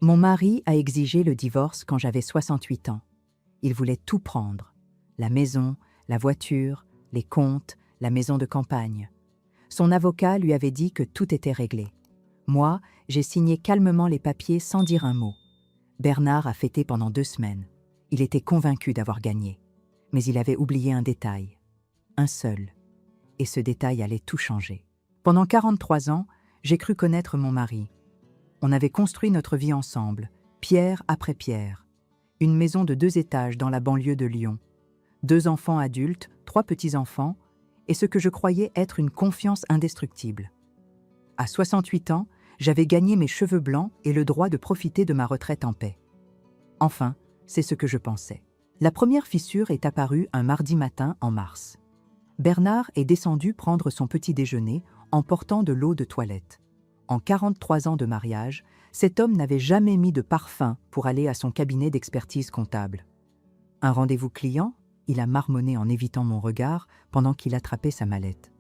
Mon mari a exigé le divorce quand j'avais 68 ans. Il voulait tout prendre. La maison, la voiture, les comptes, la maison de campagne. Son avocat lui avait dit que tout était réglé. Moi, j'ai signé calmement les papiers sans dire un mot. Bernard a fêté pendant 2 semaines. Il était convaincu d'avoir gagné. Mais il avait oublié un détail. Un seul. Et ce détail allait tout changer. Pendant 43 ans, j'ai cru connaître mon mari. On avait construit notre vie ensemble, pierre après pierre. Une maison de 2 étages dans la banlieue de Lyon. 2 enfants adultes, 3 petits-enfants, et ce que je croyais être une confiance indestructible. À 68 ans, j'avais gagné mes cheveux blancs et le droit de profiter de ma retraite en paix. Enfin, c'est ce que je pensais. La première fissure est apparue un mardi matin en mars. Bernard est descendu prendre son petit déjeuner en portant de l'eau de toilette. En 43 ans de mariage, cet homme n'avait jamais mis de parfum pour aller à son cabinet d'expertise comptable. Un rendez-vous client, il a marmonné en évitant mon regard pendant qu'il attrapait sa mallette.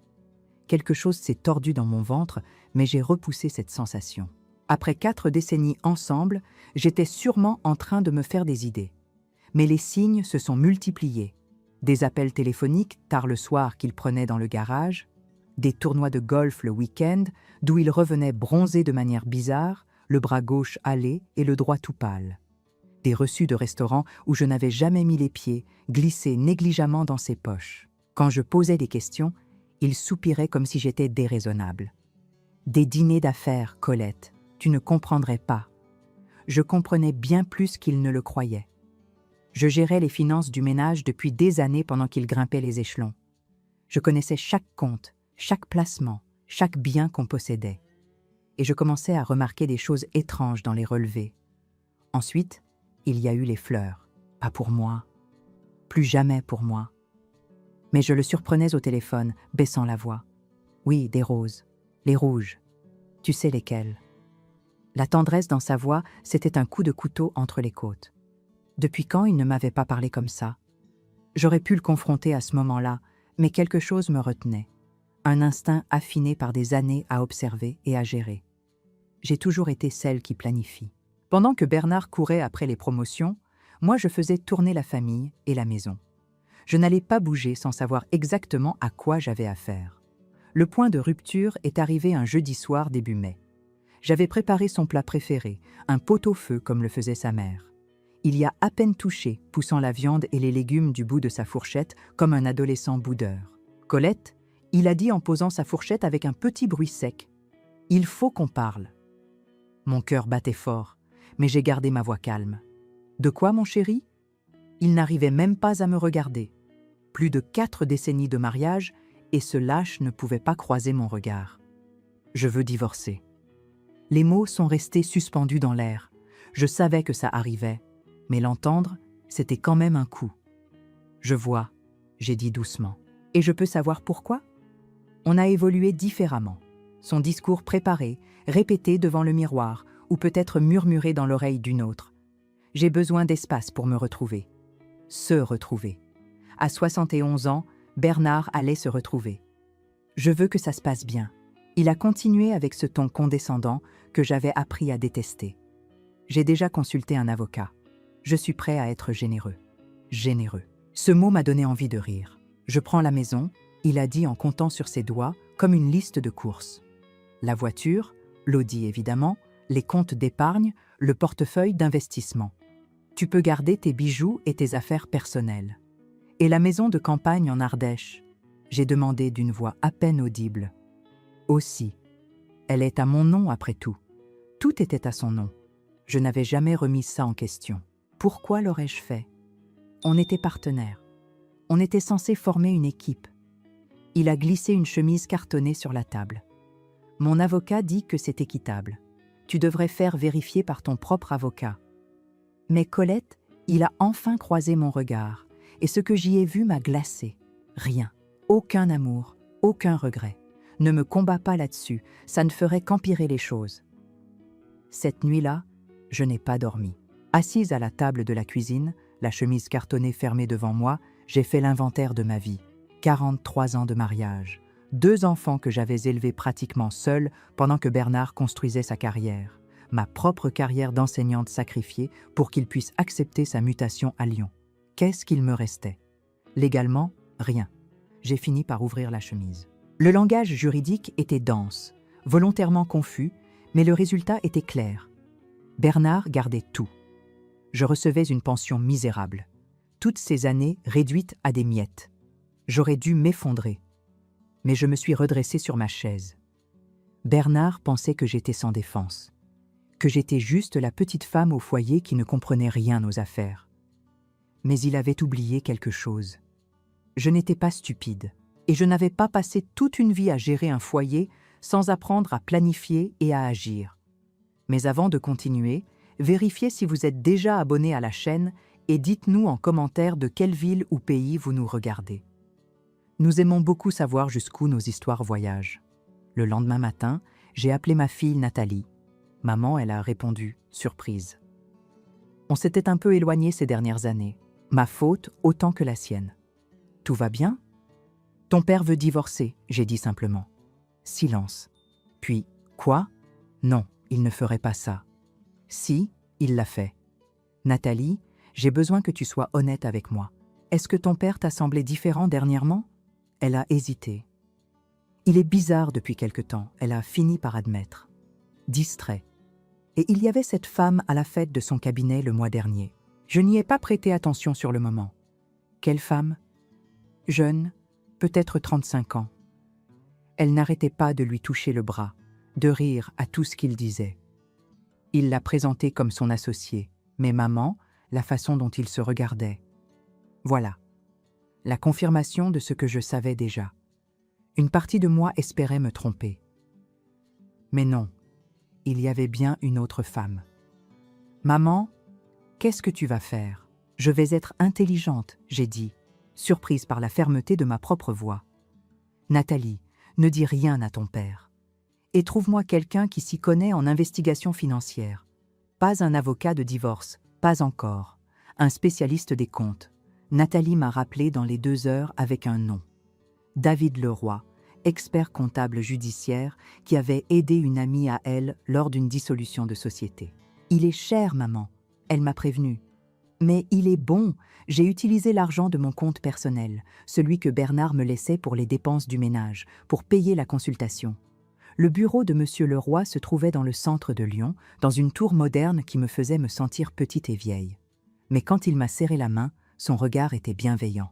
Quelque chose s'est tordu dans mon ventre, mais j'ai repoussé cette sensation. Après 4 décennies ensemble, j'étais sûrement en train de me faire des idées. Mais les signes se sont multipliés. Des appels téléphoniques tard le soir qu'il prenait dans le garage, des tournois de golf le week-end, d'où il revenait bronzé de manière bizarre, le bras gauche hâlé et le droit tout pâle. Des reçus de restaurants où je n'avais jamais mis les pieds, glissés négligemment dans ses poches. Quand je posais des questions, il soupirait comme si j'étais déraisonnable. Des dîners d'affaires, Colette, tu ne comprendrais pas. Je comprenais bien plus qu'il ne le croyait. Je gérais les finances du ménage depuis des années pendant qu'il grimpait les échelons. Je connaissais chaque compte, chaque placement, chaque bien qu'on possédait. Et je commençais à remarquer des choses étranges dans les relevés. Ensuite, il y a eu les fleurs. Pas pour moi. Plus jamais pour moi. Mais je le surprenais au téléphone, baissant la voix. Oui, des roses. Les rouges. Tu sais lesquelles. La tendresse dans sa voix, c'était un coup de couteau entre les côtes. Depuis quand il ne m'avait pas parlé comme ça? J'aurais pu le confronter à ce moment-là, mais quelque chose me retenait. Un instinct affiné par des années à observer et à gérer. J'ai toujours été celle qui planifie. Pendant que Bernard courait après les promotions, moi je faisais tourner la famille et la maison. Je n'allais pas bouger sans savoir exactement à quoi j'avais affaire. Le point de rupture est arrivé un jeudi soir début mai. J'avais préparé son plat préféré, un pot-au-feu comme le faisait sa mère. Il y a à peine touché, poussant la viande et les légumes du bout de sa fourchette comme un adolescent boudeur. « Colette », il a dit en posant sa fourchette avec un petit bruit sec. « Il faut qu'on parle. » Mon cœur battait fort, mais j'ai gardé ma voix calme. « De quoi, mon chéri ?» Il n'arrivait même pas à me regarder. Plus de 4 décennies de mariage, et ce lâche ne pouvait pas croiser mon regard. « Je veux divorcer. » Les mots sont restés suspendus dans l'air. Je savais que ça arrivait, mais l'entendre, c'était quand même un coup. « Je vois », j'ai dit doucement. « Et je peux savoir pourquoi ?» On a évolué différemment. Son discours préparé, répété devant le miroir, ou peut-être murmuré dans l'oreille d'une autre. J'ai besoin d'espace pour me retrouver. Se retrouver. À 71 ans, Bernard allait se retrouver. Je veux que ça se passe bien. Il a continué avec ce ton condescendant que j'avais appris à détester. J'ai déjà consulté un avocat. Je suis prêt à être généreux. Généreux. Ce mot m'a donné envie de rire. Je prends la maison, il a dit en comptant sur ses doigts, comme une liste de courses. La voiture, l'Audi évidemment, les comptes d'épargne, le portefeuille d'investissement. Tu peux garder tes bijoux et tes affaires personnelles. Et la maison de campagne en Ardèche, j'ai demandé d'une voix à peine audible. Aussi, elle est à mon nom après tout. Tout était à son nom. Je n'avais jamais remis ça en question. Pourquoi l'aurais-je fait? On était partenaires. On était censé former une équipe. Il a glissé une chemise cartonnée sur la table. Mon avocat dit que c'est équitable. Tu devrais faire vérifier par ton propre avocat. Mais Colette, il a enfin croisé mon regard, et ce que j'y ai vu m'a glacé. Rien. Aucun amour, aucun regret. Ne me combats pas là-dessus, ça ne ferait qu'empirer les choses. Cette nuit-là, je n'ai pas dormi. Assise à la table de la cuisine, la chemise cartonnée fermée devant moi, j'ai fait l'inventaire de ma vie. 43 ans de mariage, 2 enfants que j'avais élevés pratiquement seuls pendant que Bernard construisait sa carrière, ma propre carrière d'enseignante sacrifiée pour qu'il puisse accepter sa mutation à Lyon. Qu'est-ce qu'il me restait? Légalement, rien. J'ai fini par ouvrir la chemise. Le langage juridique était dense, volontairement confus, mais le résultat était clair. Bernard gardait tout. Je recevais une pension misérable. Toutes ces années réduites à des miettes. J'aurais dû m'effondrer. Mais je me suis redressée sur ma chaise. Bernard pensait que j'étais sans défense, que j'étais juste la petite femme au foyer qui ne comprenait rien aux affaires. Mais il avait oublié quelque chose. Je n'étais pas stupide, et je n'avais pas passé toute une vie à gérer un foyer sans apprendre à planifier et à agir. Mais avant de continuer, vérifiez si vous êtes déjà abonné à la chaîne et dites-nous en commentaire de quelle ville ou pays vous nous regardez. Nous aimons beaucoup savoir jusqu'où nos histoires voyagent. Le lendemain matin, j'ai appelé ma fille Nathalie. Maman, elle a répondu, surprise. On s'était un peu éloigné ces dernières années. Ma faute autant que la sienne. Tout va bien? Ton père veut divorcer, j'ai dit simplement. Silence. Puis, quoi? Non, il ne ferait pas ça. Si, il l'a fait. Nathalie, j'ai besoin que tu sois honnête avec moi. Est-ce que ton père t'a semblé différent dernièrement? Elle a hésité. Il est bizarre depuis quelque temps, elle a fini par admettre. Distrait. Et il y avait cette femme à la fête de son cabinet le mois dernier. Je n'y ai pas prêté attention sur le moment. Quelle femme? Jeune, peut-être 35 ans. Elle n'arrêtait pas de lui toucher le bras, de rire à tout ce qu'il disait. Il l'a présentée comme son associée, mais maman, la façon dont il se regardait. Voilà. La confirmation de ce que je savais déjà. Une partie de moi espérait me tromper. Mais non, il y avait bien une autre femme. Maman, qu'est-ce que tu vas faire? Je vais être intelligente, j'ai dit, surprise par la fermeté de ma propre voix. Nathalie, ne dis rien à ton père. Et trouve-moi quelqu'un qui s'y connaît en investigation financière. Pas un avocat de divorce, pas encore. Un spécialiste des comptes. Nathalie m'a rappelé dans les 2 heures avec un nom. David Leroy, expert comptable judiciaire qui avait aidé une amie à elle lors d'une dissolution de société. Il est cher, maman, elle m'a prévenue. Mais il est bon, j'ai utilisé l'argent de mon compte personnel, celui que Bernard me laissait pour les dépenses du ménage, pour payer la consultation. Le bureau de M. Leroy se trouvait dans le centre de Lyon, dans une tour moderne qui me faisait me sentir petite et vieille. Mais quand il m'a serré la main, son regard était bienveillant.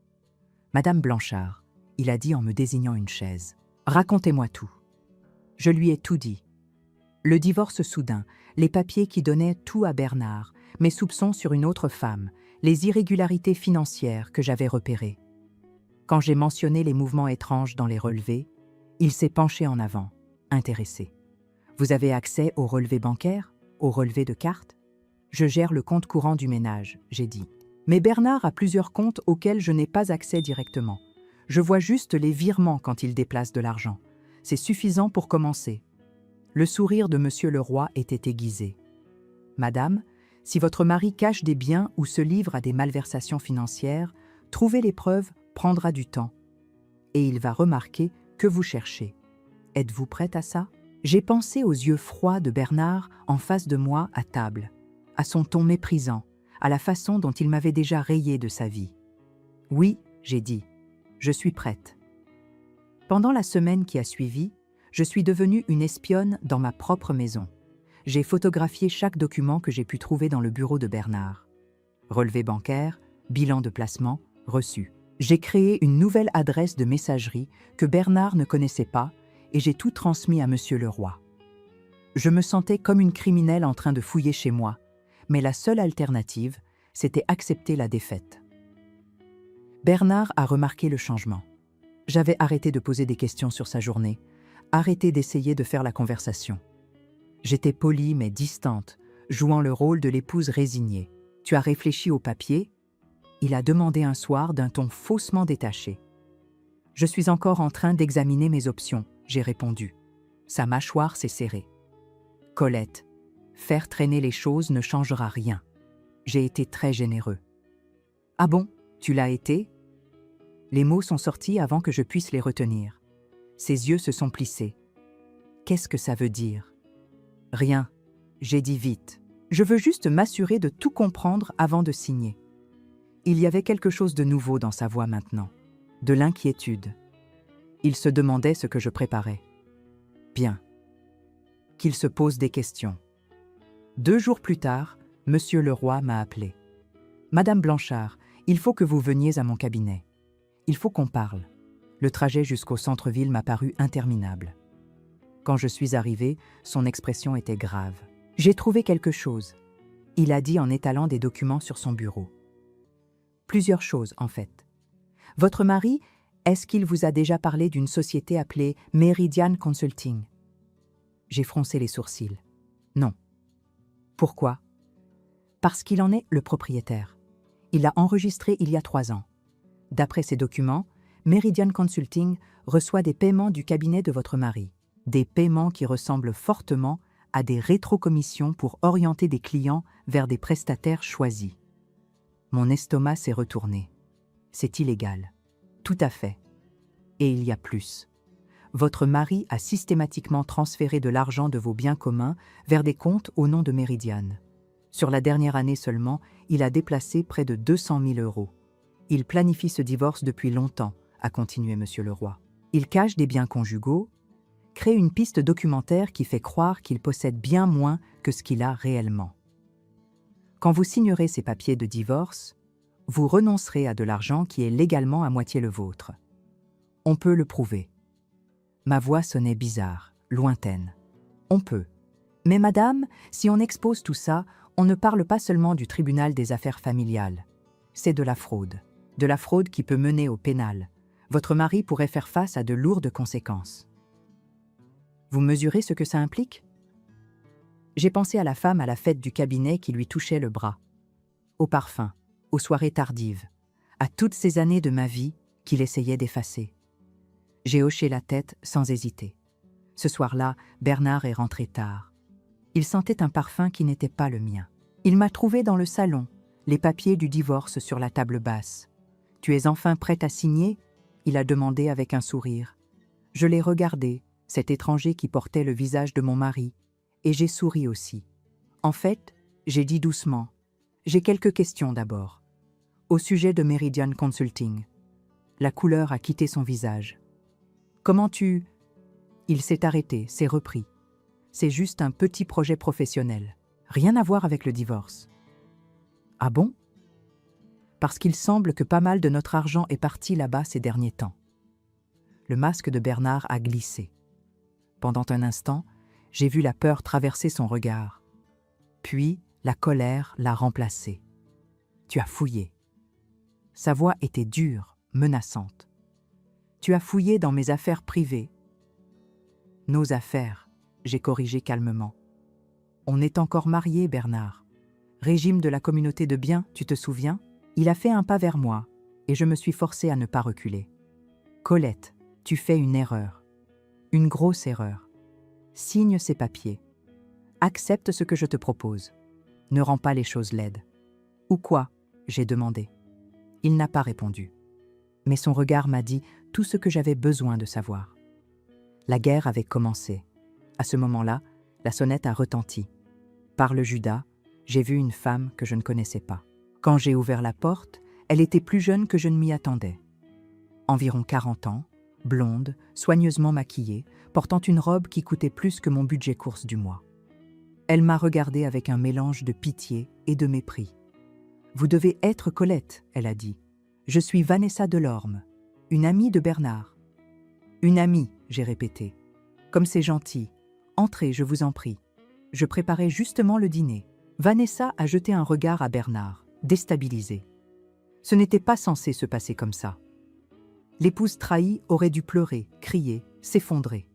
« Madame Blanchard », il a dit en me désignant une chaise. « Racontez-moi tout. » Je lui ai tout dit. Le divorce soudain, les papiers qui donnaient tout à Bernard, mes soupçons sur une autre femme, les irrégularités financières que j'avais repérées. Quand j'ai mentionné les mouvements étranges dans les relevés, il s'est penché en avant, intéressé. « Vous avez accès aux relevés bancaires, aux relevés de cartes ?»« Je gère le compte courant du ménage », j'ai dit. Mais Bernard a plusieurs comptes auxquels je n'ai pas accès directement. Je vois juste les virements quand il déplace de l'argent. C'est suffisant pour commencer. Le sourire de M. Leroy était aiguisé. « Madame, si votre mari cache des biens ou se livre à des malversations financières, trouver les preuves prendra du temps. Et il va remarquer que vous cherchez. Êtes-vous prête à ça? » J'ai pensé aux yeux froids de Bernard en face de moi à table, à son ton méprisant, à la façon dont il m'avait déjà rayé de sa vie. « Oui, » j'ai dit, « je suis prête. » Pendant la semaine qui a suivi, je suis devenue une espionne dans ma propre maison. J'ai photographié chaque document que j'ai pu trouver dans le bureau de Bernard. Relevé bancaire, bilan de placement, reçu. J'ai créé une nouvelle adresse de messagerie que Bernard ne connaissait pas et j'ai tout transmis à M. Leroy. Je me sentais comme une criminelle en train de fouiller chez moi, mais la seule alternative, c'était accepter la défaite. Bernard a remarqué le changement. J'avais arrêté de poser des questions sur sa journée, arrêté d'essayer de faire la conversation. J'étais polie mais distante, jouant le rôle de l'épouse résignée. « Tu as réfléchi au papier ?» Il a demandé un soir d'un ton faussement détaché. « Je suis encore en train d'examiner mes options », j'ai répondu. Sa mâchoire s'est serrée. « Colette, faire traîner les choses ne changera rien. » J'ai été très généreux. « Ah bon, tu l'as été ?» Les mots sont sortis avant que je puisse les retenir. Ses yeux se sont plissés. « Qu'est-ce que ça veut dire ?»« Rien. J'ai dit vite. Je veux juste m'assurer de tout comprendre avant de signer. Il y avait quelque chose de nouveau dans sa voix maintenant, de l'inquiétude. Il se demandait ce que je préparais. Bien. Qu'il se pose des questions. 2 jours plus tard, Monsieur Leroy m'a appelé. « Madame Blanchard, il faut que vous veniez à mon cabinet. Il faut qu'on parle. » Le trajet jusqu'au centre-ville m'a paru interminable. Quand je suis arrivée, son expression était grave. « J'ai trouvé quelque chose », il a dit en étalant des documents sur son bureau. Plusieurs choses, en fait. Votre mari, est-ce qu'il vous a déjà parlé d'une société appelée Meridian Consulting? J'ai froncé les sourcils. Non. Pourquoi? Parce qu'il en est le propriétaire. Il l'a enregistré il y a 3 ans. D'après ces documents, Meridian Consulting reçoit des paiements du cabinet de votre mari. Des paiements qui ressemblent fortement à des rétrocommissions pour orienter des clients vers des prestataires choisis. Mon estomac s'est retourné. C'est illégal. Tout à fait. Et il y a plus. Votre mari a systématiquement transféré de l'argent de vos biens communs vers des comptes au nom de Meridian. Sur la dernière année seulement, il a déplacé près de 200 000 €. Il planifie ce divorce depuis longtemps, a continué Monsieur Leroy. Il cache des biens conjugaux, crée une piste documentaire qui fait croire qu'il possède bien moins que ce qu'il a réellement. Quand vous signerez ces papiers de divorce, vous renoncerez à de l'argent qui est légalement à moitié le vôtre. On peut le prouver. Ma voix sonnait bizarre, lointaine. On peut. Mais madame, si on expose tout ça, on ne parle pas seulement du tribunal des affaires familiales. C'est de la fraude. De la fraude qui peut mener au pénal. Votre mari pourrait faire face à de lourdes conséquences. Vous mesurez ce que ça implique? J'ai pensé à la femme à la fête du cabinet qui lui touchait le bras, au parfum, aux soirées tardives, à toutes ces années de ma vie qu'il essayait d'effacer. J'ai hoché la tête sans hésiter. Ce soir-là, Bernard est rentré tard. Il sentait un parfum qui n'était pas le mien. Il m'a trouvé dans le salon, les papiers du divorce sur la table basse. « Tu es enfin prête à signer ?» il a demandé avec un sourire. Je l'ai regardé, cet étranger qui portait le visage de mon mari, et j'ai souri aussi. En fait, j'ai dit doucement, « J'ai quelques questions d'abord. » Au sujet de Meridian Consulting. La couleur a quitté son visage. « Comment tu… » Il s'est arrêté, s'est repris. « C'est juste un petit projet professionnel. Rien à voir avec le divorce. » « Ah bon ? » Parce qu'il semble que pas mal de notre argent est parti là-bas ces derniers temps. Le masque de Bernard a glissé. Pendant un instant, j'ai vu la peur traverser son regard. Puis, la colère l'a remplacé. « Tu as fouillé. » Sa voix était dure, menaçante. « Tu as fouillé dans mes affaires privées. » « Nos affaires, » j'ai corrigé calmement. « On est encore mariés, Bernard. Régime de la communauté de biens, tu te souviens ? » Il a fait un pas vers moi, et je me suis forcée à ne pas reculer. « Colette, tu fais une erreur. Une grosse erreur. Signe ces papiers. Accepte ce que je te propose. Ne rends pas les choses laides. »« Ou quoi ?» j'ai demandé. Il n'a pas répondu. Mais son regard m'a dit tout ce que j'avais besoin de savoir. La guerre avait commencé. À ce moment-là, la sonnette a retenti. Par le Judas, j'ai vu une femme que je ne connaissais pas. Quand j'ai ouvert la porte, elle était plus jeune que je ne m'y attendais. Environ 40 ans, blonde, soigneusement maquillée, portant une robe qui coûtait plus que mon budget course du mois. Elle m'a regardée avec un mélange de pitié et de mépris. « Vous devez être Colette, » elle a dit. « Je suis Vanessa Delorme, une amie de Bernard. »« Une amie, » j'ai répété. « Comme c'est gentil. Entrez, je vous en prie. » Je préparais justement le dîner. Vanessa a jeté un regard à Bernard, déstabilisée. Ce n'était pas censé se passer comme ça. L'épouse trahie aurait dû pleurer, crier, s'effondrer.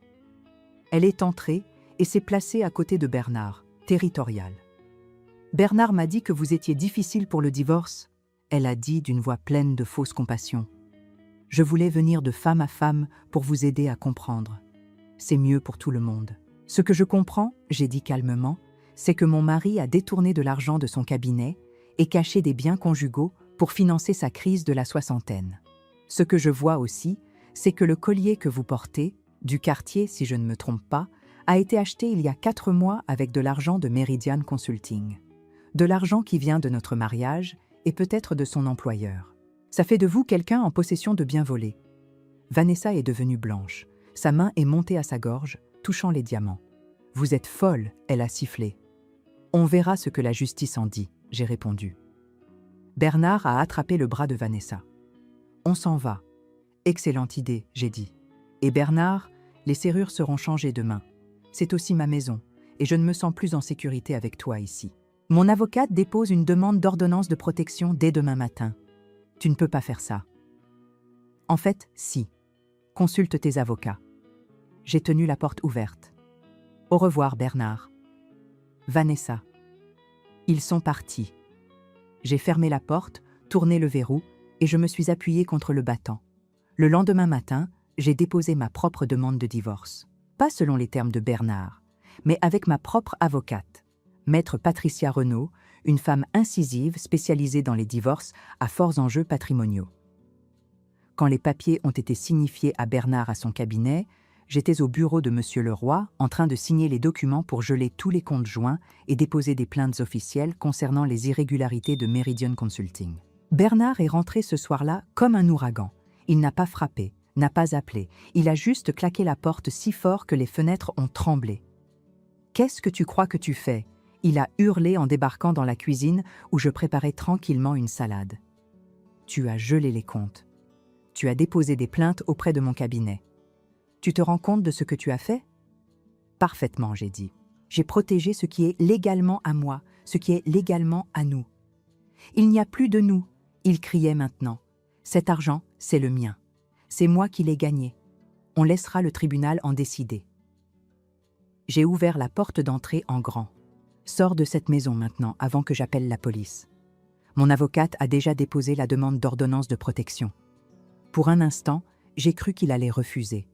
Elle est entrée et s'est placée à côté de Bernard, territoriale. « Bernard m'a dit que vous étiez difficile pour le divorce, » elle a dit d'une voix pleine de fausse compassion. « Je voulais venir de femme à femme pour vous aider à comprendre. C'est mieux pour tout le monde. » Ce que je comprends, j'ai dit calmement, c'est que mon mari a détourné de l'argent de son cabinet et caché des biens conjugaux pour financer sa crise de la soixantaine. Ce que je vois aussi, c'est que le collier que vous portez, du quartier si je ne me trompe pas, a été acheté il y a 4 mois avec de l'argent de Meridian Consulting. De l'argent qui vient de notre mariage et peut-être de son employeur. Ça fait de vous quelqu'un en possession de biens volés. Vanessa est devenue blanche. Sa main est montée à sa gorge, touchant les diamants. Vous êtes folle, elle a sifflé. On verra ce que la justice en dit, j'ai répondu. Bernard a attrapé le bras de Vanessa. On s'en va. Excellente idée, j'ai dit. Et Bernard, les serrures seront changées demain. C'est aussi ma maison, et je ne me sens plus en sécurité avec toi ici. Mon avocate dépose une demande d'ordonnance de protection dès demain matin. Tu ne peux pas faire ça. En fait, si. Consulte tes avocats. J'ai tenu la porte ouverte. Au revoir, Bernard. Vanessa. Ils sont partis. J'ai fermé la porte, tourné le verrou, et je me suis appuyée contre le battant. Le lendemain matin, j'ai déposé ma propre demande de divorce. Pas selon les termes de Bernard, mais avec ma propre avocate, maître Patricia Renaud, une femme incisive spécialisée dans les divorces à forts enjeux patrimoniaux. Quand les papiers ont été signifiés à Bernard à son cabinet, j'étais au bureau de Monsieur Leroy en train de signer les documents pour geler tous les comptes joints et déposer des plaintes officielles concernant les irrégularités de Meridian Consulting. Bernard est rentré ce soir-là comme un ouragan. Il n'a pas frappé, n'a pas appelé. Il a juste claqué la porte si fort que les fenêtres ont tremblé. « Qu'est-ce que tu crois que tu fais ?» Il a hurlé en débarquant dans la cuisine où je préparais tranquillement une salade. « Tu as gelé les comptes. Tu as déposé des plaintes auprès de mon cabinet. Tu te rends compte de ce que tu as fait ?» Parfaitement, j'ai dit. J'ai protégé ce qui est légalement à moi, ce qui est légalement à nous. Il n'y a plus de nous, il criait maintenant. Cet argent, c'est le mien. C'est moi qui l'ai gagné. On laissera le tribunal en décider. J'ai ouvert la porte d'entrée en grand. Sors de cette maison maintenant, avant que j'appelle la police. Mon avocate a déjà déposé la demande d'ordonnance de protection. Pour un instant, j'ai cru qu'il allait refuser.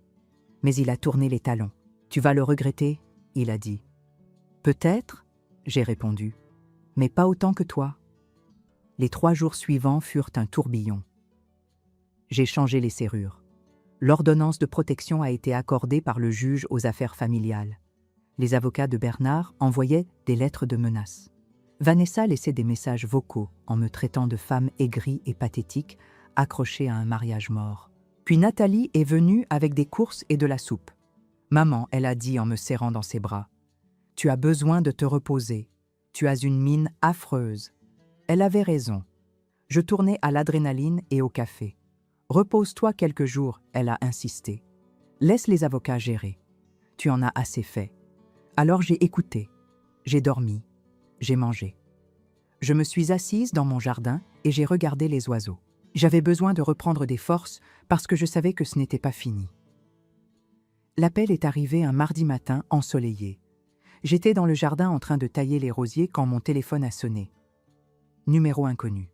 Mais il a tourné les talons. « Tu vas le regretter ?» il a dit. « Peut-être ?» j'ai répondu. « Mais pas autant que toi. » Les 3 jours suivants furent un tourbillon. J'ai changé les serrures. L'ordonnance de protection a été accordée par le juge aux affaires familiales. Les avocats de Bernard envoyaient des lettres de menaces. Vanessa laissait des messages vocaux en me traitant de femme aigrie et pathétique, accrochée à un mariage mort. Puis Nathalie est venue avec des courses et de la soupe. « Maman, elle a dit en me serrant dans ses bras, « Tu as besoin de te reposer. Tu as une mine affreuse. » Elle avait raison. Je tournais à l'adrénaline et au café. « Repose-toi quelques jours, » elle a insisté. « Laisse les avocats gérer. Tu en as assez fait. » Alors j'ai écouté. J'ai dormi. J'ai mangé. Je me suis assise dans mon jardin et j'ai regardé les oiseaux. J'avais besoin de reprendre des forces parce que je savais que ce n'était pas fini. L'appel est arrivé un mardi matin ensoleillé. J'étais dans le jardin en train de tailler les rosiers quand mon téléphone a sonné. Numéro inconnu.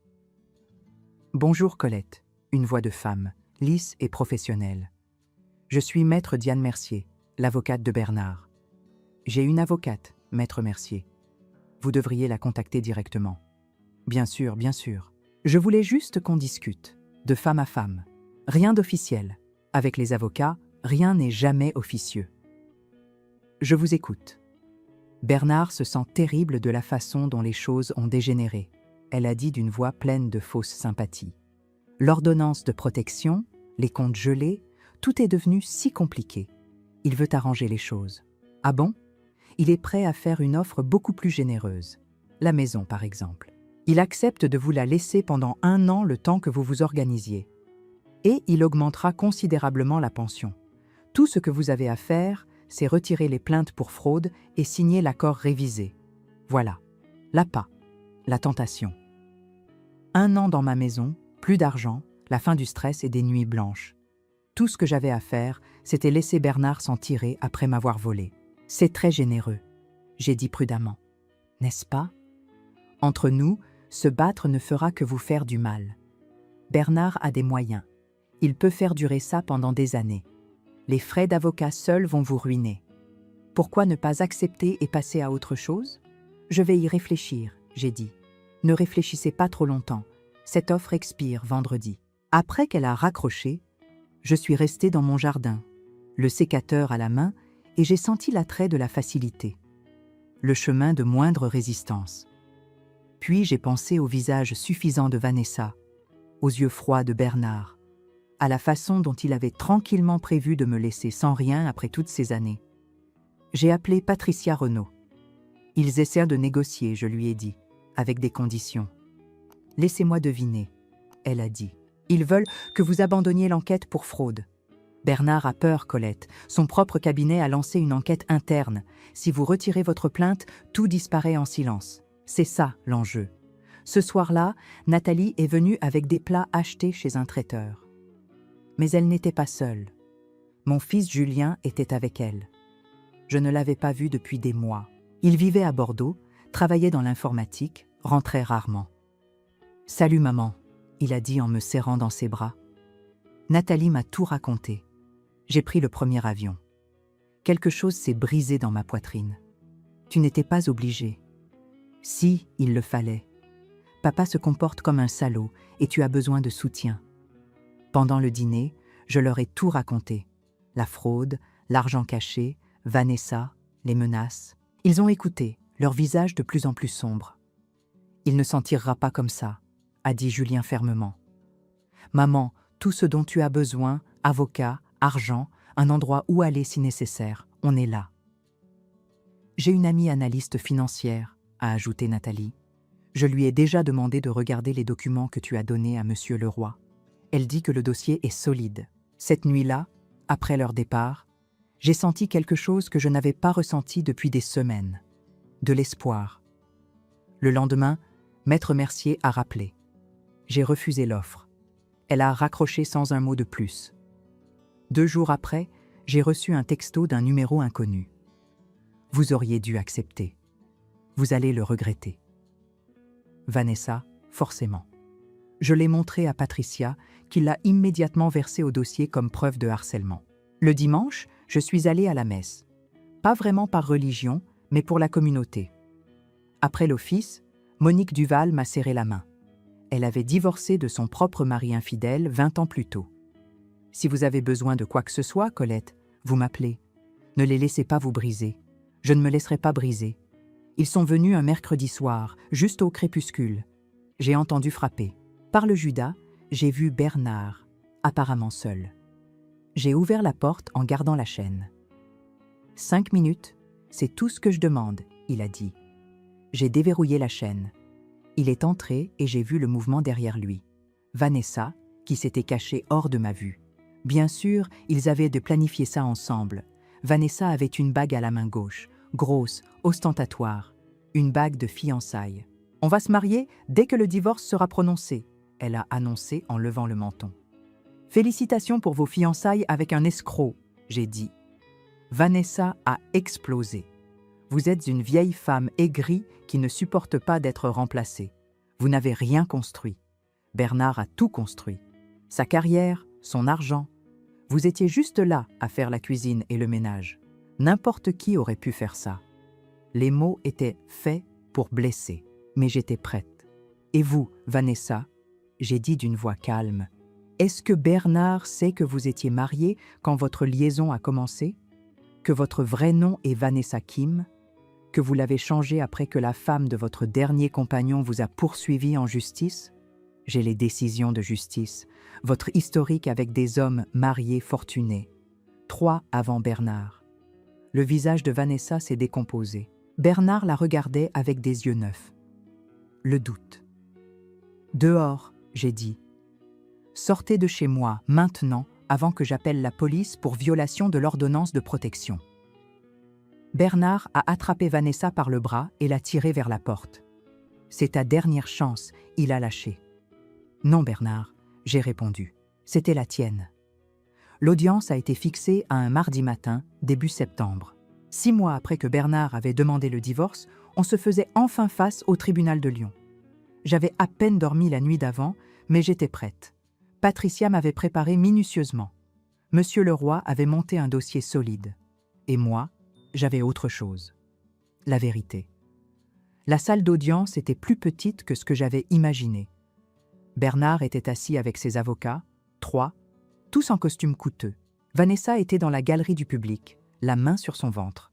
« Bonjour Colette », une voix de femme, lisse et professionnelle. « Je suis maître Diane Mercier, l'avocate de Bernard. » « J'ai une avocate, maître Mercier. Vous devriez la contacter directement. »« Bien sûr, bien sûr. Je voulais juste qu'on discute, de femme à femme. Rien d'officiel. Avec les avocats, rien n'est jamais officieux. »« Je vous écoute. » Bernard se sent terrible de la façon dont les choses ont dégénéré. Elle a dit d'une voix pleine de fausse sympathie. L'ordonnance de protection, les comptes gelés, tout est devenu si compliqué. Il veut arranger les choses. Ah bon ? Il est prêt à faire une offre beaucoup plus généreuse. La maison, par exemple. Il accepte de vous la laisser pendant 1 an le temps que vous vous organisiez. Et il augmentera considérablement la pension. Tout ce que vous avez à faire, c'est retirer les plaintes pour fraude et signer l'accord révisé. Voilà. L'appât. La tentation. 1 an dans ma maison, plus d'argent, la fin du stress et des nuits blanches. Tout ce que j'avais à faire, c'était laisser Bernard s'en tirer après m'avoir volé. C'est très généreux, j'ai dit prudemment. N'est-ce pas? Entre nous, se battre ne fera que vous faire du mal. Bernard a des moyens. Il peut faire durer ça pendant des années. Les frais d'avocat seuls vont vous ruiner. Pourquoi ne pas accepter et passer à autre chose? Je vais y réfléchir, j'ai dit. Ne réfléchissez pas trop longtemps. Cette offre expire vendredi. Après qu'elle a raccroché, je suis restée dans mon jardin, le sécateur à la main, et j'ai senti l'attrait de la facilité, le chemin de moindre résistance. Puis j'ai pensé au visage suffisant de Vanessa, aux yeux froids de Bernard, à la façon dont il avait tranquillement prévu de me laisser sans rien après toutes ces années. J'ai appelé Patricia Renaud. Ils essaient de négocier, je lui ai dit, avec des conditions. Laissez-moi deviner, elle a dit. Ils veulent que vous abandonniez l'enquête pour fraude. Bernard a peur, Colette. Son propre cabinet a lancé une enquête interne. Si vous retirez votre plainte, tout disparaît en silence. C'est ça l'enjeu. Ce soir-là, Nathalie est venue avec des plats achetés chez un traiteur. Mais elle n'était pas seule. Mon fils Julien était avec elle. Je ne l'avais pas vu depuis des mois. Il vivait à Bordeaux, travaillait dans l'informatique, rentrait rarement. « Salut maman », il a dit en me serrant dans ses bras. Nathalie m'a tout raconté. J'ai pris le premier avion. Quelque chose s'est brisé dans ma poitrine. Tu n'étais pas obligé. Si, il le fallait. Papa se comporte comme un salaud et tu as besoin de soutien. Pendant le dîner, je leur ai tout raconté. La fraude, l'argent caché, Vanessa, les menaces. Ils ont écouté, leur visage de plus en plus sombre. « Il ne s'en tirera pas comme ça », a dit Julien fermement. « Maman, tout ce dont tu as besoin, avocat, argent, un endroit où aller si nécessaire, on est là. » J'ai une amie analyste financière, a ajouté Nathalie. Je lui ai déjà demandé de regarder les documents que tu as donnés à Monsieur Leroy. Elle dit que le dossier est solide. Cette nuit-là, après leur départ, j'ai senti quelque chose que je n'avais pas ressenti depuis des semaines. De l'espoir. Le lendemain, Maître Mercier a rappelé. J'ai refusé l'offre. Elle a raccroché sans un mot de plus. 2 jours après, j'ai reçu un texto d'un numéro inconnu. Vous auriez dû accepter. Vous allez le regretter. Vanessa, forcément. Je l'ai montré à Patricia, qui l'a immédiatement versé au dossier comme preuve de harcèlement. Le dimanche, je suis allée à la messe. Pas vraiment par religion, mais pour la communauté. Après l'office, Monique Duval m'a serré la main. Elle avait divorcé de son propre mari infidèle 20 ans plus tôt. Si vous avez besoin de quoi que ce soit, Colette, vous m'appelez. Ne les laissez pas vous briser. Je ne me laisserai pas briser. Ils sont venus un mercredi soir, juste au crépuscule. J'ai entendu frapper. Par le Judas, j'ai vu Bernard, apparemment seul. J'ai ouvert la porte en gardant la chaîne. 5 minutes, c'est tout ce que je demande, il a dit. J'ai déverrouillé la chaîne. Il est entré et j'ai vu le mouvement derrière lui. Vanessa, qui s'était cachée hors de ma vue. Bien sûr, ils avaient de planifier ça ensemble. Vanessa avait une bague à la main gauche, grosse, ostentatoire, une bague de fiançailles. « On va se marier dès que le divorce sera prononcé », elle a annoncé en levant le menton. « Félicitations pour vos fiançailles avec un escroc », j'ai dit. Vanessa a explosé. « Vous êtes une vieille femme aigrie qui ne supporte pas d'être remplacée. Vous n'avez rien construit. Bernard a tout construit. Sa carrière, son argent. Vous étiez juste là à faire la cuisine et le ménage. N'importe qui aurait pu faire ça. » Les mots étaient faits pour blesser, mais j'étais prête. « Et vous, Vanessa ?» j'ai dit d'une voix calme. « Est-ce que Bernard sait que vous étiez mariée quand votre liaison a commencé? Que votre vrai nom est Vanessa Kim? Que vous l'avez changé après que la femme de votre dernier compagnon vous a poursuivi en justice? J'ai les décisions de justice, votre historique avec des hommes mariés fortunés. 3 avant Bernard. » Le visage de Vanessa s'est décomposé. Bernard la regardait avec des yeux neufs. Le doute. « Dehors », j'ai dit. « Sortez de chez moi, maintenant, avant que j'appelle la police pour violation de l'ordonnance de protection. » Bernard a attrapé Vanessa par le bras et l'a tirée vers la porte. « C'est ta dernière chance », il a lâché. « Non, Bernard », j'ai répondu. « C'était la tienne. » L'audience a été fixée à un mardi matin, début septembre. 6 mois après que Bernard avait demandé le divorce, on se faisait enfin face au tribunal de Lyon. J'avais à peine dormi la nuit d'avant, mais j'étais prête. Patricia m'avait préparé minutieusement. Monsieur Leroy avait monté un dossier solide. Et moi, j'avais autre chose. La vérité. La salle d'audience était plus petite que ce que j'avais imaginé. Bernard était assis avec ses avocats, 3, tous en costume coûteux. Vanessa était dans la galerie du public, la main sur son ventre.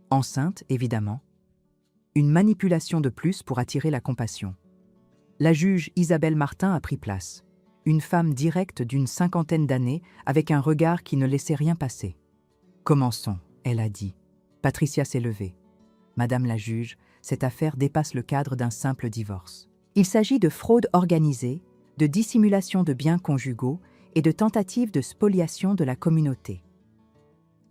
Enceinte, évidemment. Une manipulation de plus pour attirer la compassion. La juge Isabelle Martin a pris place. Une femme directe d'une 50aine d'années, avec un regard qui ne laissait rien passer. « Commençons », elle a dit. Patricia s'est levée. « Madame la juge, cette affaire dépasse le cadre d'un simple divorce. Il s'agit de fraude organisée, de dissimulation de biens conjugaux et de tentative de spoliation de la communauté. »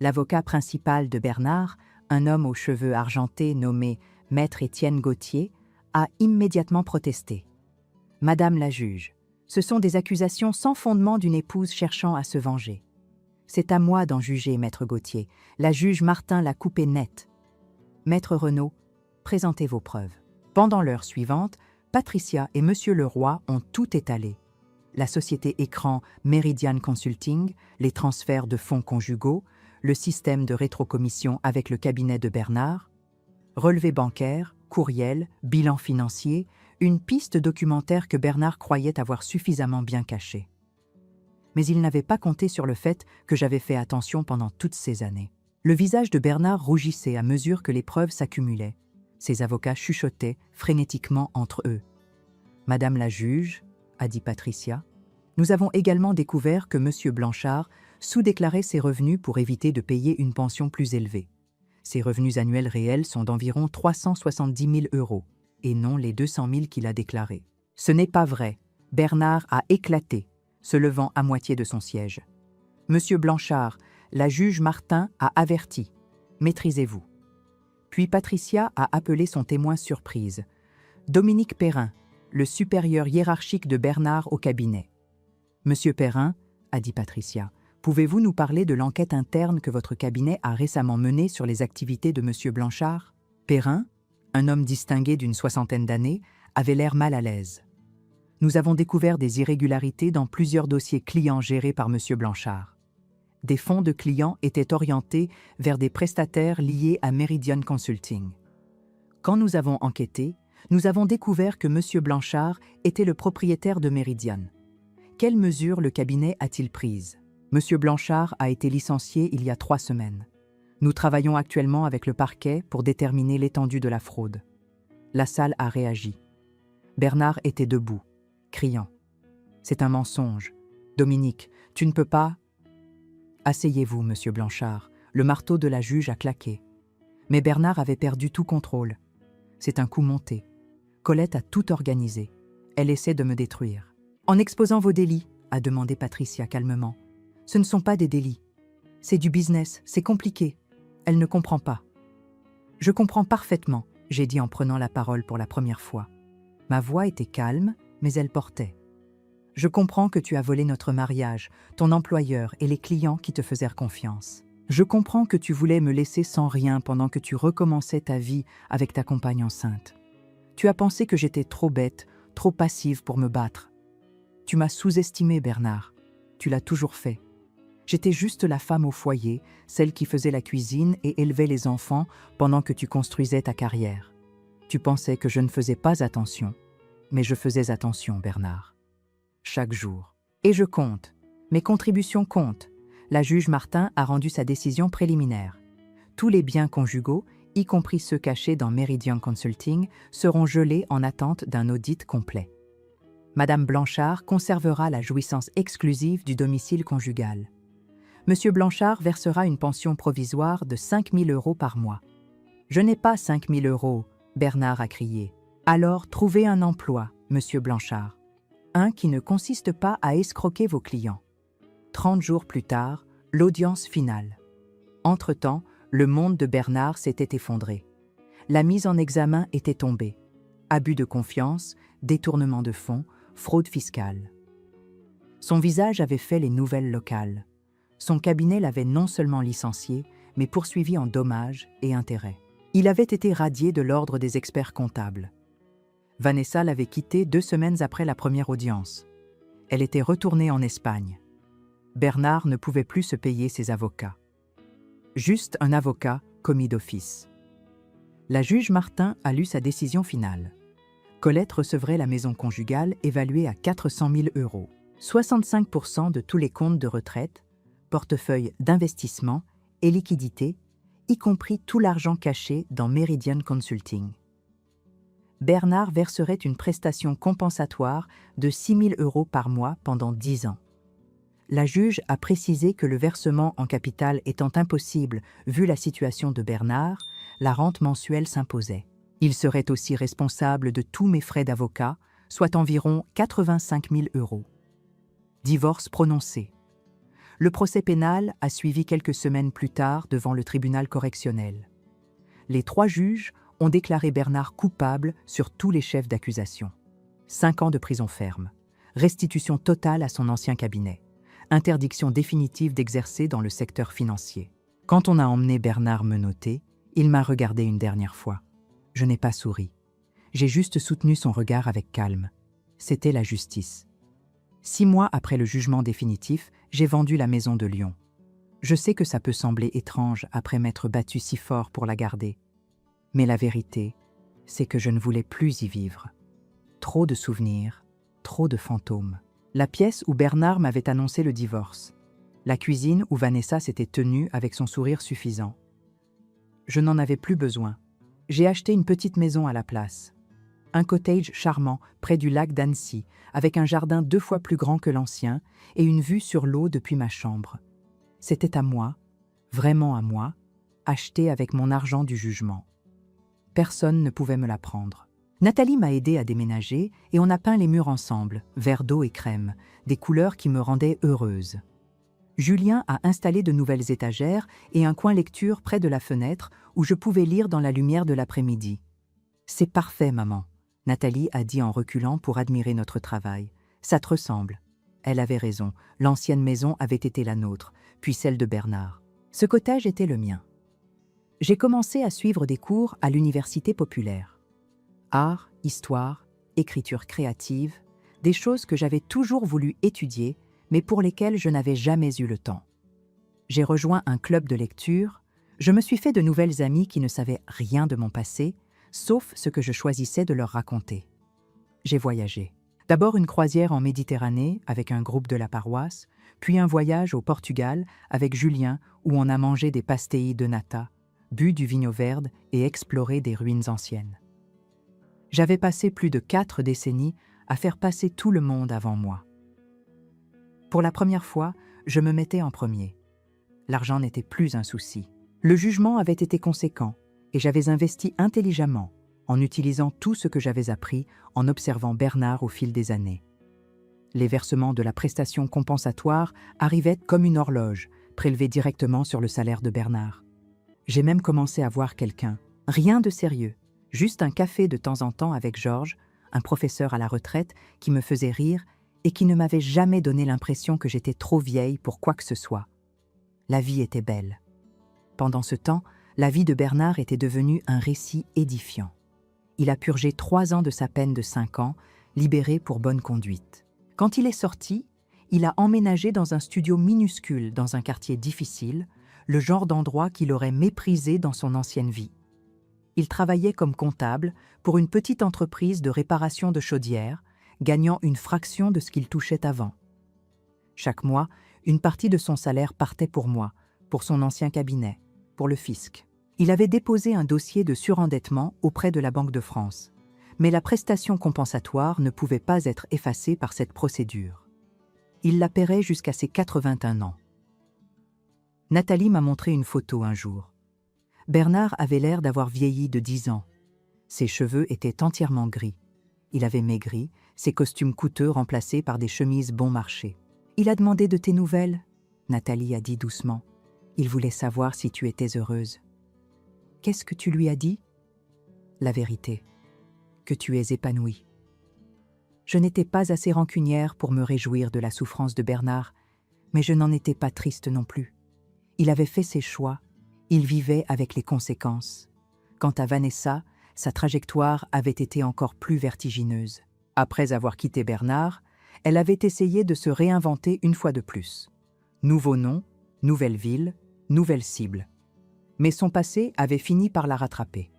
L'avocat principal de Bernard, un homme aux cheveux argentés nommé Maître Étienne Gauthier, a immédiatement protesté. « Madame la juge, ce sont des accusations sans fondement d'une épouse cherchant à se venger. C'est à moi d'en juger, Maître Gauthier. La juge Martin l'a coupé net. Maître Renaud, présentez vos preuves. » Pendant l'heure suivante, Patricia et Monsieur Leroy ont tout étalé. La société écran Meridian Consulting, les transferts de fonds conjugaux, le système de rétrocommission avec le cabinet de Bernard, relevés bancaires, courriel, bilan financier, une piste documentaire que Bernard croyait avoir suffisamment bien cachée. Mais il n'avait pas compté sur le fait que j'avais fait attention pendant toutes ces années. Le visage de Bernard rougissait à mesure que les preuves s'accumulaient. Ses avocats chuchotaient frénétiquement entre eux. « Madame la juge, » a dit Patricia, « nous avons également découvert que M. Blanchard sous-déclarait ses revenus pour éviter de payer une pension plus élevée. Ses revenus annuels réels sont d'environ 370 000 €, et non les 200 000 qu'il a déclarés. » « Ce n'est pas vrai. » Bernard a éclaté, se levant à moitié de son siège. « Monsieur Blanchard, la juge Martin a averti. Maîtrisez-vous. » Puis Patricia a appelé son témoin surprise, Dominique Perrin, le supérieur hiérarchique de Bernard au cabinet. « Monsieur Perrin, » a dit Patricia, « pouvez-vous nous parler de l'enquête interne que votre cabinet a récemment menée sur les activités de Monsieur Blanchard ?» Perrin, un homme distingué d'une 60aine d'années, avait l'air mal à l'aise. « Nous avons découvert des irrégularités dans plusieurs dossiers clients gérés par Monsieur Blanchard. Des fonds de clients étaient orientés vers des prestataires liés à Meridian Consulting. Quand nous avons enquêté, nous avons découvert que M. Blanchard était le propriétaire de Meridian. Quelles mesures le cabinet a-t-il prises? M. Blanchard a été licencié il y a 3 semaines. Nous travaillons actuellement avec le parquet pour déterminer l'étendue de la fraude. » La salle a réagi. Bernard était debout, criant. « C'est un mensonge. Dominique, tu ne peux pas... » « Asseyez-vous, Monsieur Blanchard. » Le marteau de la juge a claqué. Mais Bernard avait perdu tout contrôle. C'est un coup monté. Colette a tout organisé. Elle essaie de me détruire. « En exposant vos délits, » a demandé Patricia calmement. « Ce ne sont pas des délits. C'est du business, c'est compliqué. » Elle ne comprend pas. « Je comprends parfaitement, » j'ai dit en prenant la parole pour la première fois. Ma voix était calme, mais elle portait. Je comprends que tu as volé notre mariage, ton employeur et les clients qui te faisèrent confiance. Je comprends que tu voulais me laisser sans rien pendant que tu recommençais ta vie avec ta compagne enceinte. Tu as pensé que j'étais trop bête, trop passive pour me battre. Tu m'as sous-estimé, Bernard. Tu l'as toujours fait. J'étais juste la femme au foyer, celle qui faisait la cuisine et élevait les enfants pendant que tu construisais ta carrière. Tu pensais que je ne faisais pas attention, mais je faisais attention, Bernard. Chaque jour. Et je compte. Mes contributions comptent. La juge Martin a rendu sa décision préliminaire. Tous les biens conjugaux, y compris ceux cachés dans Meridian Consulting, seront gelés en attente d'un audit complet. Madame Blanchard conservera la jouissance exclusive du domicile conjugal. Monsieur Blanchard versera une pension provisoire de 5 000 € par mois. « Je n'ai pas 5 000 €, Bernard a crié. « Alors trouvez un emploi, Monsieur Blanchard. Un qui ne consiste pas à escroquer vos clients. » 30 jours plus tard, l'audience finale. Entre-temps, le monde de Bernard s'était effondré. La mise en examen était tombée. Abus de confiance, détournement de fonds, fraude fiscale. Son visage avait fait les nouvelles locales. Son cabinet l'avait non seulement licencié, mais poursuivi en dommages et intérêts. Il avait été radié de l'ordre des experts comptables. Vanessa l'avait quitté 2 semaines après la première audience. Elle était retournée en Espagne. Bernard ne pouvait plus se payer ses avocats. Juste un avocat commis d'office. La juge Martin a lu sa décision finale. Colette recevrait la maison conjugale évaluée à 400 000 €, 65% de tous les comptes de retraite, portefeuille d'investissement et liquidités, y compris tout l'argent caché dans Meridian Consulting. Bernard verserait une prestation compensatoire de 6 000 € par mois pendant 10 ans. La juge a précisé que le versement en capital étant impossible vu la situation de Bernard, la rente mensuelle s'imposait. Il serait aussi responsable de tous mes frais d'avocat, soit environ 85 000 €. Divorce prononcé. Le procès pénal a suivi quelques semaines plus tard devant le tribunal correctionnel. Les 3 juges ont déclaré Bernard coupable sur tous les chefs d'accusation. 5 ans de prison ferme, restitution totale à son ancien cabinet, interdiction définitive d'exercer dans le secteur financier. Quand on a emmené Bernard menotté, il m'a regardé une dernière fois. Je n'ai pas souri. J'ai juste soutenu son regard avec calme. C'était la justice. 6 mois après le jugement définitif, j'ai vendu la maison de Lyon. Je sais que ça peut sembler étrange après m'être battu si fort pour la garder. Mais la vérité, c'est que je ne voulais plus y vivre. Trop de souvenirs, trop de fantômes. La pièce où Bernard m'avait annoncé le divorce. La cuisine où Vanessa s'était tenue avec son sourire suffisant. Je n'en avais plus besoin. J'ai acheté une petite maison à la place. Un cottage charmant près du lac d'Annecy, avec un jardin 2 fois plus grand que l'ancien et une vue sur l'eau depuis ma chambre. C'était à moi, vraiment à moi, acheté avec mon argent du jugement. Personne ne pouvait me la prendre. Nathalie m'a aidé à déménager et on a peint les murs ensemble, vert d'eau et crème, des couleurs qui me rendaient heureuse. Julien a installé de nouvelles étagères et un coin lecture près de la fenêtre où je pouvais lire dans la lumière de l'après-midi. « C'est parfait, maman », Nathalie a dit en reculant pour admirer notre travail. « Ça te ressemble. » Elle avait raison, l'ancienne maison avait été la nôtre, puis celle de Bernard. Ce cottage était le mien. J'ai commencé à suivre des cours à l'université populaire. Art, histoire, écriture créative, des choses que j'avais toujours voulu étudier, mais pour lesquelles je n'avais jamais eu le temps. J'ai rejoint un club de lecture, je me suis fait de nouvelles amies qui ne savaient rien de mon passé, sauf ce que je choisissais de leur raconter. J'ai voyagé. D'abord une croisière en Méditerranée avec un groupe de la paroisse, puis un voyage au Portugal avec Julien où on a mangé des pastéis de nata, bu du vigno verde et exploré des ruines anciennes. J'avais passé plus de 4 décennies à faire passer tout le monde avant moi. Pour la première fois, je me mettais en premier. L'argent n'était plus un souci. Le jugement avait été conséquent et j'avais investi intelligemment en utilisant tout ce que j'avais appris en observant Bernard au fil des années. Les versements de la prestation compensatoire arrivaient comme une horloge, prélevés directement sur le salaire de Bernard. J'ai même commencé à voir quelqu'un, rien de sérieux, juste un café de temps en temps avec Georges, un professeur à la retraite qui me faisait rire et qui ne m'avait jamais donné l'impression que j'étais trop vieille pour quoi que ce soit. La vie était belle. Pendant ce temps, la vie de Bernard était devenue un récit édifiant. Il a purgé 3 ans de sa peine de 5 ans, libéré pour bonne conduite. Quand il est sorti, il a emménagé dans un studio minuscule dans un quartier difficile, le genre d'endroit qu'il aurait méprisé dans son ancienne vie. Il travaillait comme comptable pour une petite entreprise de réparation de chaudières, gagnant une fraction de ce qu'il touchait avant. Chaque mois, une partie de son salaire partait pour moi, pour son ancien cabinet, pour le fisc. Il avait déposé un dossier de surendettement auprès de la Banque de France, mais la prestation compensatoire ne pouvait pas être effacée par cette procédure. Il la paierait jusqu'à ses 81 ans. Nathalie m'a montré une photo un jour. Bernard avait l'air d'avoir vieilli de 10 ans. Ses cheveux étaient entièrement gris. Il avait maigri, ses costumes coûteux remplacés par des chemises bon marché. « Il a demandé de tes nouvelles ?» Nathalie a dit doucement. « Il voulait savoir si tu étais heureuse. » « Qu'est-ce que tu lui as dit ?»« La vérité. Que tu es épanouie. » Je n'étais pas assez rancunière pour me réjouir de la souffrance de Bernard, mais je n'en étais pas triste non plus. Il avait fait ses choix, il vivait avec les conséquences. Quant à Vanessa, sa trajectoire avait été encore plus vertigineuse. Après avoir quitté Bernard, elle avait essayé de se réinventer une fois de plus. Nouveau nom, nouvelle ville, nouvelle cible. Mais son passé avait fini par la rattraper.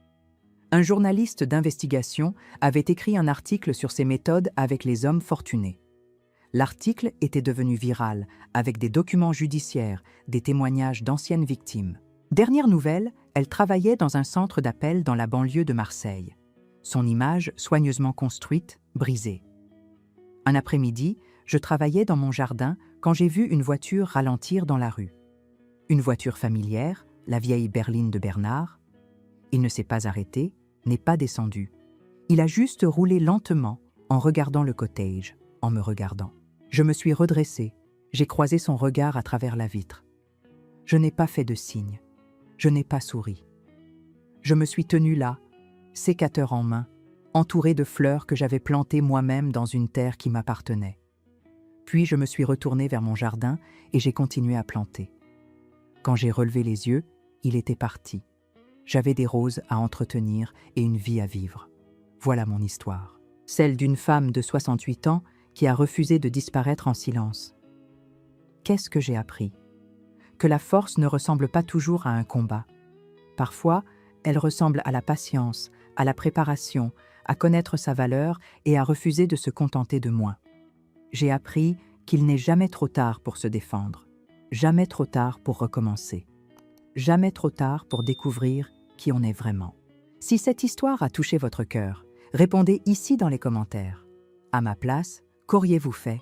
Un journaliste d'investigation avait écrit un article sur ses méthodes avec les hommes fortunés. L'article était devenu viral, avec des documents judiciaires, des témoignages d'anciennes victimes. Dernière nouvelle, elle travaillait dans un centre d'appel dans la banlieue de Marseille. Son image, soigneusement construite, brisée. Un après-midi, je travaillais dans mon jardin quand j'ai vu une voiture ralentir dans la rue. Une voiture familière, la vieille berline de Bernard. Il ne s'est pas arrêté, n'est pas descendu. Il a juste roulé lentement en regardant le cottage, en me regardant. Je me suis redressée, j'ai croisé son regard à travers la vitre. Je n'ai pas fait de signe, je n'ai pas souri. Je me suis tenue là, sécateur en main, entourée de fleurs que j'avais plantées moi-même dans une terre qui m'appartenait. Puis je me suis retournée vers mon jardin et j'ai continué à planter. Quand j'ai relevé les yeux, il était parti. J'avais des roses à entretenir et une vie à vivre. Voilà mon histoire. Celle d'une femme de 68 ans qui a refusé de disparaître en silence. Qu'est-ce que j'ai appris? Que la force ne ressemble pas toujours à un combat. Parfois, elle ressemble à la patience, à la préparation, à connaître sa valeur et à refuser de se contenter de moins. J'ai appris qu'il n'est jamais trop tard pour se défendre, jamais trop tard pour recommencer, jamais trop tard pour découvrir qui on est vraiment. Si cette histoire a touché votre cœur, répondez ici dans les commentaires. À ma place, qu'auriez-vous fait?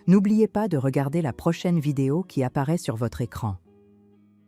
N'oubliez pas de regarder la prochaine vidéo qui apparaît sur votre écran.